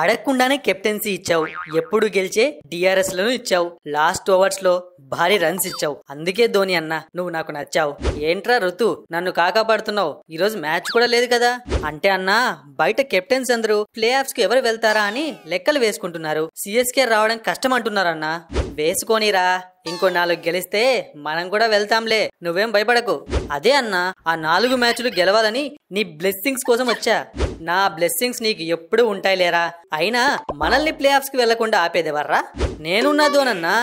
అడగకుండానే కెప్టెన్సీ ఇచ్చావు. ఎప్పుడు గెలిచే డిఆర్ఎస్ లను ఇచ్చావు. లాస్ట్ ఓవర్స్ లో భారీ రన్స్ ఇచ్చావు. అందుకే ధోని అన్న నువ్వు నాకు నచ్చావు. ఏంట్రా ఋతు నన్ను కాకాపడుతున్నావు? ఈ రోజు మ్యాచ్ కూడా లేదు కదా. అంటే అన్నా బయట కెప్టెన్స్ అందరూ ప్లే ఆఫ్స్ కు ఎవరు వెళ్తారా అని లెక్కలు వేసుకుంటున్నారు. సిఎస్కే రావడం కష్టం అంటున్నారన్నా. వేసుకోనిరా, ఇంకో 4 గెలిస్తే మనం కూడా వెళ్తాంలే, నువ్వేం భయపడకు. అదే అన్నా ఆ 4 మ్యాచ్లు గెలవాలని నీ బ్లెస్సింగ్స్ కోసం వచ్చా. నా బ్లెస్సింగ్స్ నీకు ఎప్పుడు ఉంటాయిలేరా. అయినా మనల్ని ప్లే ఆఫ్స్ కి వెళ్లకుండా ఆపేదేవర్రా? నేనున్నా ధోనన్నా.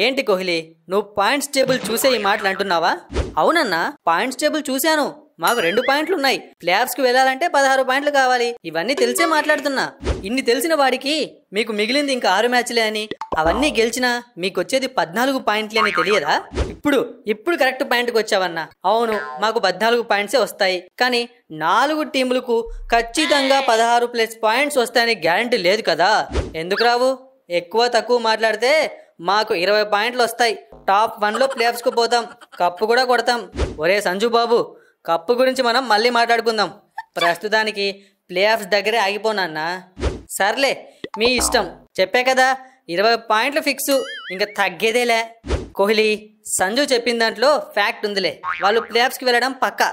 ఏంటి కోహ్లీ నువ్వు పాయింట్స్ టేబుల్ చూసే ఈ మాటలు అంటున్నావా? అవునన్నా పాయింట్స్ టేబుల్ చూశాను. మాకు 2 పాయింట్లు ఉన్నాయి. ప్లే ఆఫ్స్ కి వెళ్లాలంటే 16 పాయింట్లు కావాలి. ఇవన్నీ తెలిసే మాట్లాడుతున్నా. ఇన్ని తెలిసిన వాడికి మీకు మిగిలింది ఇంకా 6 మ్యాచ్లే అని, అవన్నీ గెలిచినా మీకు వచ్చేది 14 పాయింట్లే అని తెలియదా? ఇప్పుడు కరెక్ట్ పాయింట్కి వచ్చావన్నా. అవును మాకు 14 పాయింట్సే వస్తాయి. కానీ 4 టీములకు ఖచ్చితంగా 16+ పాయింట్స్ వస్తాయని గ్యారంటీ లేదు కదా. ఎందుకు రావు? ఎక్కువ తక్కువ మాట్లాడితే మాకు 20 పాయింట్లు వస్తాయి. టాప్ 1లో ప్లే ఆఫ్స్ కు పోతాం. కప్పు కూడా కొడతాం. ఒరే సంజు బాబు, కప్పు గురించి మనం మళ్ళీ మాట్లాడుకుందాం. ప్రస్తుతానికి ప్లే ఆఫ్స్ దగ్గరే ఆగిపోనన్నా. సర్లే మీ ఇష్టం. చెప్పే కదా 20 పాయింట్లు ఫిక్స్, ఇంకా తగ్గేదేలే. కోహ్లీ సంజు చెప్పిన దాంట్లో ఫ్యాక్ట్ ఉందిలే. వాళ్ళు ప్లే ఆఫ్స్ కి వెళ్ళడం పక్కా.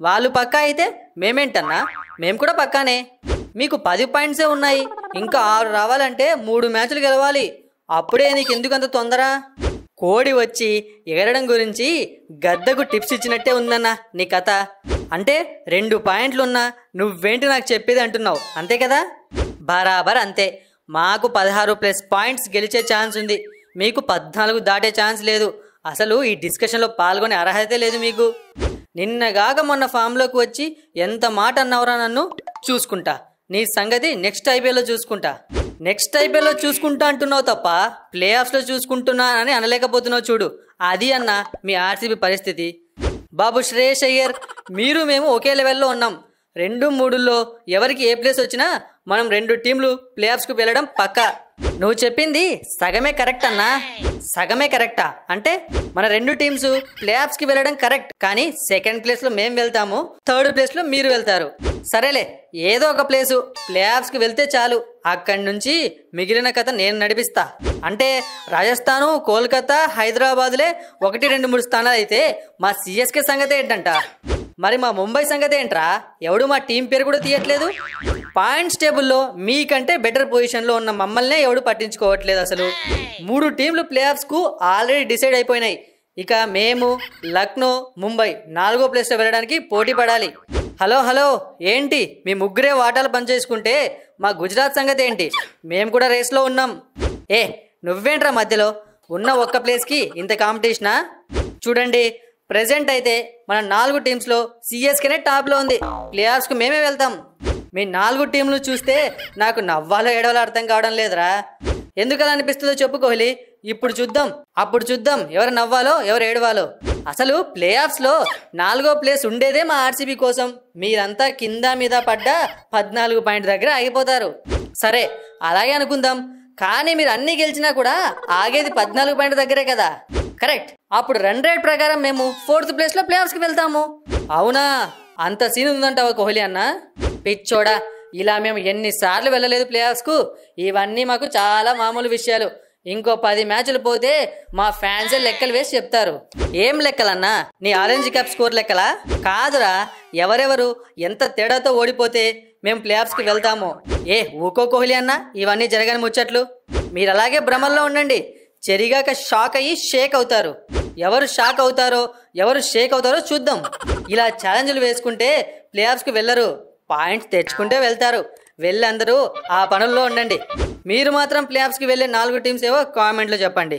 వాళ్ళు పక్కా అయితే మేమేంటన్నా? మేము కూడా పక్కానే. మీకు 10 పాయింట్సే ఉన్నాయి. ఇంకా 6 రావాలంటే 3 మ్యాచ్లు గెలవాలి. అప్పుడే నీకు ఎందుకంత తొందర? కోడి వచ్చి ఎగరడం గురించి గద్దకు టిప్స్ ఇచ్చినట్టే ఉందన్నా నీ కథ. అంటే 2 పాయింట్లున్నా నువ్వేంటి నాకు చెప్పేది అంటున్నావు, అంతే కదా? బరాబర్ అంతే. మాకు 16+ పాయింట్స్ గెలిచే ఛాన్స్ ఉంది. మీకు 14 దాటే ఛాన్స్ లేదు. అసలు ఈ డిస్కషన్లో పాల్గొనే అర్హతే లేదు మీకు. నిన్నగాక మొన్న ఫామ్లోకి వచ్చి ఎంత మాట అన్నవరా నన్ను. చూసుకుంటా నీ సంగతి నెక్స్ట్ ఐపీఎల్లో చూసుకుంటా. నెక్స్ట్ ఐపీఎల్లో చూసుకుంటా అంటున్నావు తప్ప ప్లే ఆఫ్స్లో చూసుకుంటున్నా అని అనలేకపోతున్నావు చూడు. అది అన్న మీ ఆర్సీబీ పరిస్థితి. బాబు శ్రేయస్ అయ్యర్, మీరు మేము ఒకే లెవెల్లో ఉన్నాం. 2-3లో ఎవరికి ఏ ప్లేస్ వచ్చినా మనం 2 టీంలు ప్లే ఆఫ్స్కు వెళ్ళడం పక్కా. నువ్వు చెప్పింది సగమే కరెక్ట్ అన్నా. సగమే కరెక్టా? అంటే మన 2 టీమ్స్ ప్లే ఆఫ్స్ కి వెళ్ళడం కరెక్ట్. కానీ 2nd ప్లేస్ లో మేము వెళ్తాము, 3rd ప్లేస్ లో మీరు వెళ్తారు. సరేలే, ఏదో ఒక ప్లేసు ప్లే ఆఫ్స్ కి వెళ్తే చాలు. అక్కడి నుంచి మిగిలిన కథ నేను నడిపిస్తా. అంటే రాజస్థాను, కోల్కతా, హైదరాబాద్లే 1, 2, 3 స్థానాలు అయితే మా సిఎస్కే సంగతి ఏంటంట? మరి మా ముంబై సంగతి ఏంట్రా? ఎవడు మా టీం పేరు కూడా తీయట్లేదు. పాయింట్స్ టేబుల్లో మీకంటే బెటర్ పొజిషన్లో ఉన్న మమ్మల్నే ఎవడు పట్టించుకోవట్లేదు. అసలు 3 టీంలు ప్లే ఆఫ్స్కు ఆల్రెడీ డిసైడ్ అయిపోయినాయి. ఇక మేము, లక్నో, ముంబై 4వ ప్లేస్లో వెళ్ళడానికి పోటీ పడాలి. హలో ఏంటి మీ ముగ్గురే వాటాలు పనిచేసుకుంటే మా గుజరాత్ సంగతి ఏంటి? మేము కూడా రేస్లో ఉన్నాం. నువ్వేంట్రా మధ్యలో? ఉన్న ఒక్క ప్లేస్కి ఇంత కాంపిటీషనా? చూడండి, ప్రెజెంట్ అయితే మన 4 టీమ్స్లో సిఎస్కేనే టాప్లో ఉంది. ప్లే ఆఫ్స్కు మేమే వెళ్తాం. మీ 4 టీంలు చూస్తే నాకు నవ్వాలో ఏడవాలో అర్థం కావడం లేదురా. ఎందుకలా అనిపిస్తుందో చెప్పు కోహ్లీ. ఇప్పుడు చూద్దాం, అప్పుడు చూద్దాం ఎవరు నవ్వాలో ఎవరు ఏడవాలో. అసలు ప్లే ఆఫ్స్లో 4వ ప్లేస్ ఉండేదే మా ఆర్సీబీ కోసం. మీరంతా కింద మీద పడ్డా 14 పాయింట్ దగ్గర ఆగిపోతారు. సరే అలాగే అనుకుందాం. కానీ మీరు అన్ని గెలిచినా కూడా ఆగేది 14 పాయింట్ దగ్గరే కదా. కరెక్ట్. అప్పుడు రన్ రేట్ ప్రకారం మేము 4th ప్లేస్లో ప్లే ఆఫ్స్కి వెళ్తాము. అవునా? అంత సీన్ ఉందంటావా కోహ్లీ అన్న? పిచ్చోడా, ఇలా మేము ఎన్నిసార్లు వెళ్ళలేదు ప్లే ఆఫ్స్కు. ఇవన్నీ మాకు చాలా మామూలు విషయాలు. ఇంకో 10 మ్యాచ్లు పోతే మా ఫ్యాన్సే లెక్కలు వేసి చెప్తారు. ఏం లెక్కలన్నా? నీ ఆరెంజ్ క్యాప్ స్కోర్ లెక్కలా? కాదురా, ఎవరెవరు ఎంత తేడాతో ఓడిపోతే మేము ప్లే ఆఫ్స్కి వెళ్తాము. ఊకో కోహ్లీ అన్న, ఇవన్నీ జరగని ముచ్చట్లు. మీరు అలాగే భ్రమల్లో ఉండండి. చెరిగాక షాక్ అయ్యి షేక్ అవుతారు. ఎవరు షాక్ అవుతారో ఎవరు షేక్ అవుతారో చూద్దాం. ఇలా ఛాలెంజ్లు వేసుకుంటే ప్లే ఆఫ్స్కి వెళ్ళరు. పాయింట్స్ తెచ్చుకుంటే వెళ్తారు. వెళ్ళి అందరూ ఆ పనుల్లో ఉండండి. మీరు మాత్రం ప్లే ఆఫ్స్కి వెళ్ళే 4 టీమ్స్ ఏవో కామెంట్లో చెప్పండి.